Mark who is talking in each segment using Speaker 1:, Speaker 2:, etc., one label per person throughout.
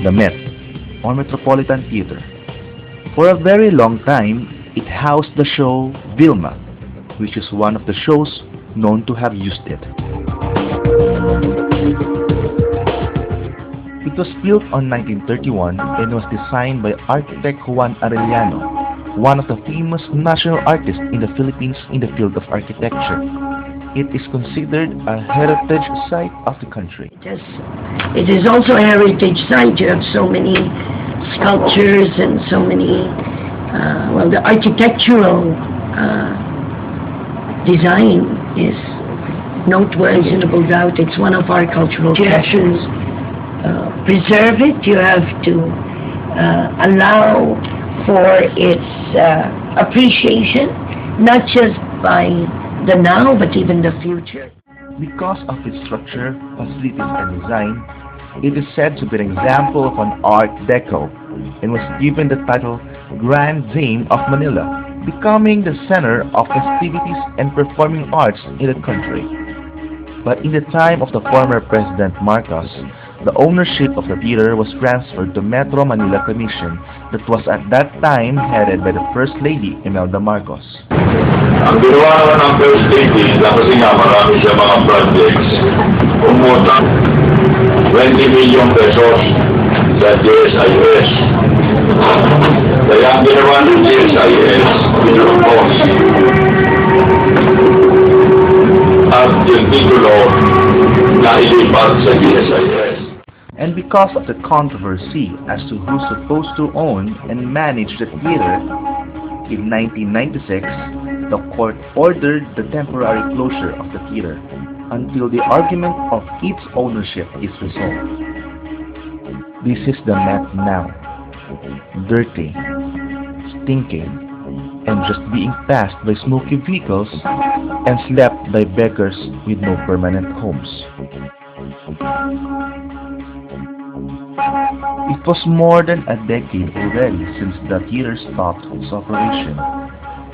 Speaker 1: the Met, or Metropolitan Theater. For a very long time, it housed the show Vilma, which is one of the shows known to have used it. It was built on 1931 and was designed by architect Juan Arellano, one of the famous national artists in the Philippines in the field of architecture. It is considered a heritage site of the country.
Speaker 2: It is also a heritage site. You have so many sculptures and so many, the architectural design is noteworthy, and no doubt it's one of our cultural treasures. Preserve it. You have to allow for its appreciation, not just by the now, but even the future.
Speaker 1: Because of its structure, facilities, and design, it is said to be an example of an Art Deco and was given the title Grand Dame of Manila, becoming the center of festivities and performing arts in the country. But in the time of the former President Marcos, the ownership of the theater was transferred to Metro Manila Commission that was at that time headed by the First Lady Imelda Marcos.
Speaker 3: Ang ginawa naman ng First Lady, kasi nga marami siya mga projects, umutang 20 million pesos sa GSIS. Kaya ang ginawa ng GSIS, pinupos at yung titulo na ilipat sa GSIS.
Speaker 1: And because of the controversy as to who's supposed to own and manage the theater, in 1996, the court ordered the temporary closure of the theater until the argument of its ownership is resolved. This is the Met now, dirty, stinking, and just being passed by smoky vehicles and slept by beggars with no permanent homes. It was more than a decade already since the theater stopped its operation.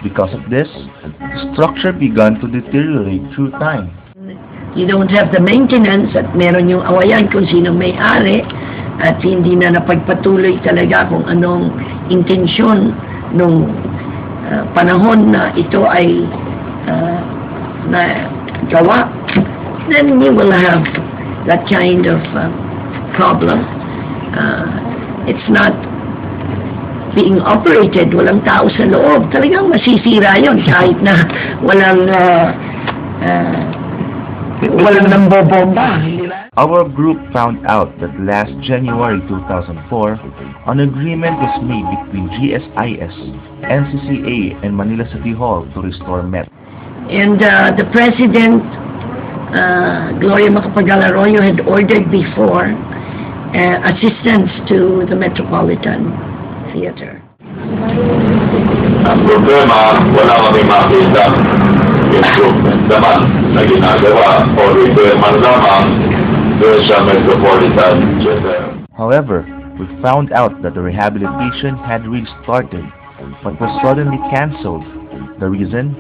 Speaker 1: Because of this, the structure began to deteriorate through time.
Speaker 2: You don't have the maintenance at meron yung awayan kung sino may-ari at hindi na napagpatuloy talaga kung anong intensyon nung panahon na ito ay nagawa. Then you will have that kind of problem. It's not being operated, walang tao sa loob. Talagang masisira yun kahit na walang nambobomba.
Speaker 1: Our group found out that last January 2004, an agreement was made between GSIS, NCCA, and Manila City Hall to restore Met.
Speaker 2: And the President, Gloria Macapagal-Arroyo, had ordered before assistance to the Metropolitan Theater.
Speaker 3: Ang problema, wala kami makita improvement naman na ginagawa o repair man lamang doon sa Metropolitan Theater.
Speaker 1: However, we found out that the rehabilitation had restarted but was suddenly cancelled. The reason?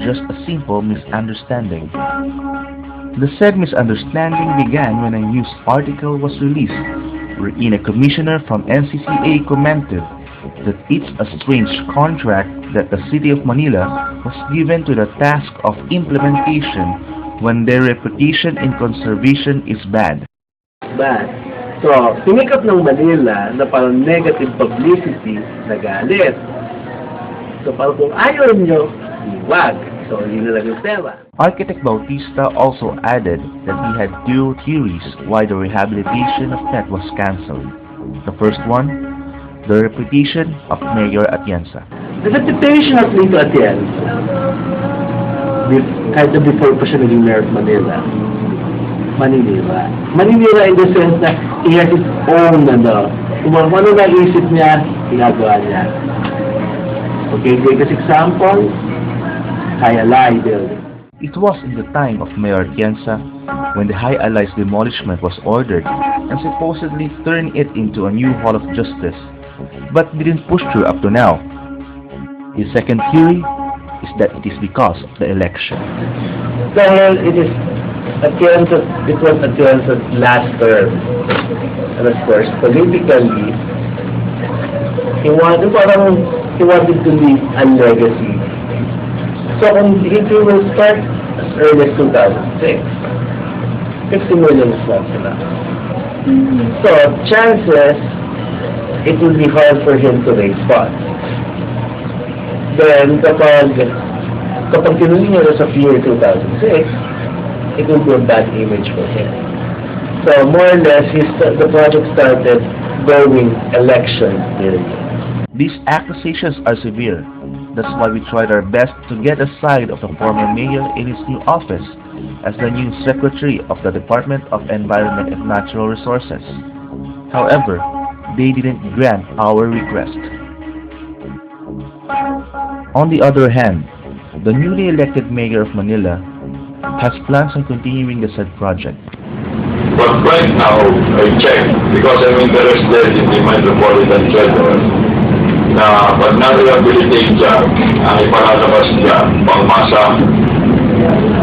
Speaker 1: Just a simple misunderstanding. The said misunderstanding began when a news article was released wherein a commissioner from NCCA commented that it's a strange contract that the City of Manila was given to the task of implementation when their reputation in conservation is bad.
Speaker 4: Bad. So, pinikap ng Manila na parang negative publicity na galit. So, parang kung ayaw nyo, iwag. So, yun na lang yung tema.
Speaker 1: Architect Bautista also added that he had two theories why the rehabilitation of Met was cancelled. The first one, the reputation of Mayor Atienza.
Speaker 4: The reputation of Lito Atienza, kahit na before pa siya naging mayor of Manila, Maninira in the sense na he has his own, kung ano naisip niya, ginagawa niya. Okay, greatest example, High Alay building.
Speaker 1: It was in the time of Mayor Atienza when the High Alay's demolishment was ordered and supposedly turned it into a new Hall of Justice, but didn't push through up to now. His second theory is that it is because of the election.
Speaker 4: Well, it is Atienza's, it was Atienza's last term. And of course, politically, he wanted to leave a legacy. So if he will start as early as 2006, 50 million is not enough. So chances, it will be hard for him to raise funds. Then kapag tinuloy niya sa year 2006, it will be a bad image for him. So more or less, the project started going election period.
Speaker 1: These accusations are severe. That's why we tried our best to get a side of the former mayor in his new office as the new Secretary of the Department of Environment and Natural Resources. However, they didn't grant our request. On the other hand, the newly elected mayor of Manila has plans on continuing the said project.
Speaker 3: But right now, I check, because I'm interested in the metropolitan center, na pag na-rehabilitate siya, ang ipalalabas niya, pangmasa,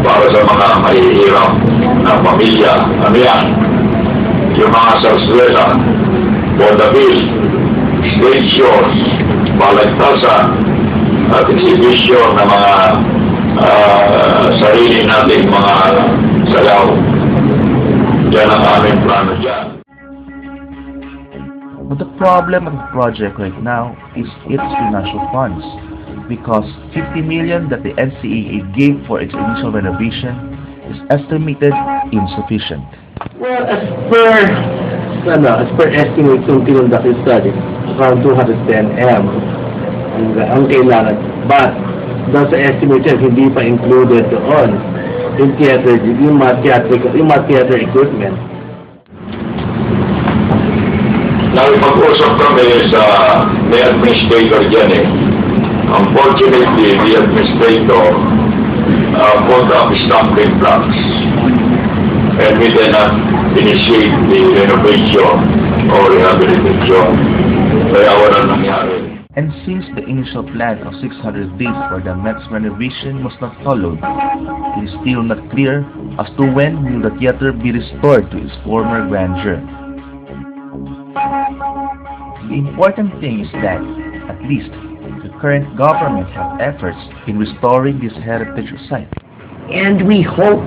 Speaker 3: para sa mga mahihirap na pamilya, ano yan? Yung mga sarswela, Bondabil, stage shows, balagtasan, at exhibition ng mga sarili nating mga sayaw. Yan ang aming plano dyan.
Speaker 1: But the problem of the project right now is its financial funds, because 50 million that the NCAA gave for its initial renovation is estimated insufficient.
Speaker 4: Well, as per estimates ng Tinundak study, around 210 M ang kailangan. But doon sa estimate yan, hindi pa included doon yung theater equipment.
Speaker 3: Nakipag-usap kami sa may administrator dyan eh. Unfortunately, the administrator put up stumbling blocks, and we did not initiate the renovation or rehabilitation. Kaya walang nangyari.
Speaker 1: And since the initial plan of 600 days for the Met's renovation was not followed, it is still not clear as to when will the theater be restored to its former grandeur. The important thing is that, at least, the current government have efforts in restoring this heritage site.
Speaker 2: And we hope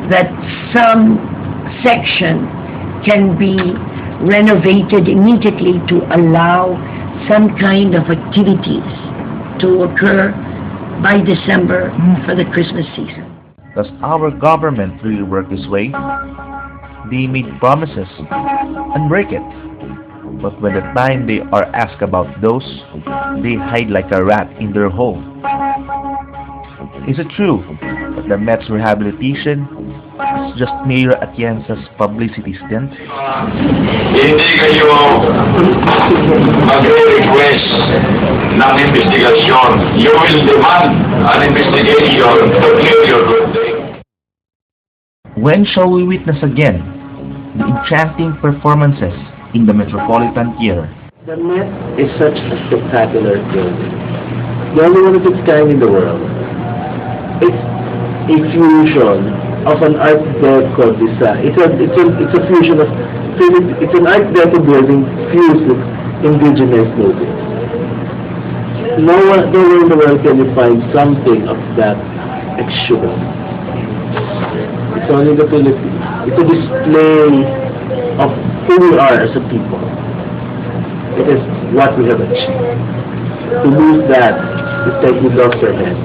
Speaker 2: that some section can be renovated immediately to allow some kind of activities to occur by December for the Christmas season.
Speaker 1: Does our government really work this way? They made promises and break it. But when the time they are asked about those, they hide like a rat in their hole. Is it true that the Met's rehabilitation is just Mayor Atienza's publicity stint?
Speaker 3: Hindi kayo mag-request ng investigasyon. You will demand an investigation to clear your good name.
Speaker 1: When shall we witness again the enchanting performances in the Metropolitan Theater?
Speaker 4: The Met is such a spectacular building. The only one of its kind in the world. It's a fusion of an Art Deco design. It's a fusion of, it's an Art Deco building fused with indigenous motifs. Nowhere in the world can you find something of that exuberance. It's only the Philippines. It's a display of who we are as a people. It is what we have achieved. To lose that is like we lost our head.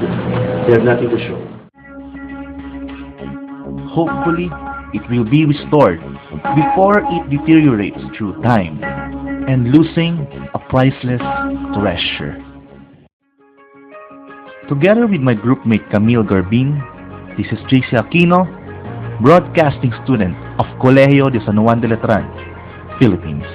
Speaker 4: They have nothing to show.
Speaker 1: Hopefully, it will be restored before it deteriorates through time and losing a priceless treasure. Together with my groupmate Camille Garbin, this is JC Aquino, broadcasting student of Colegio de San Juan de Letran, Philippines.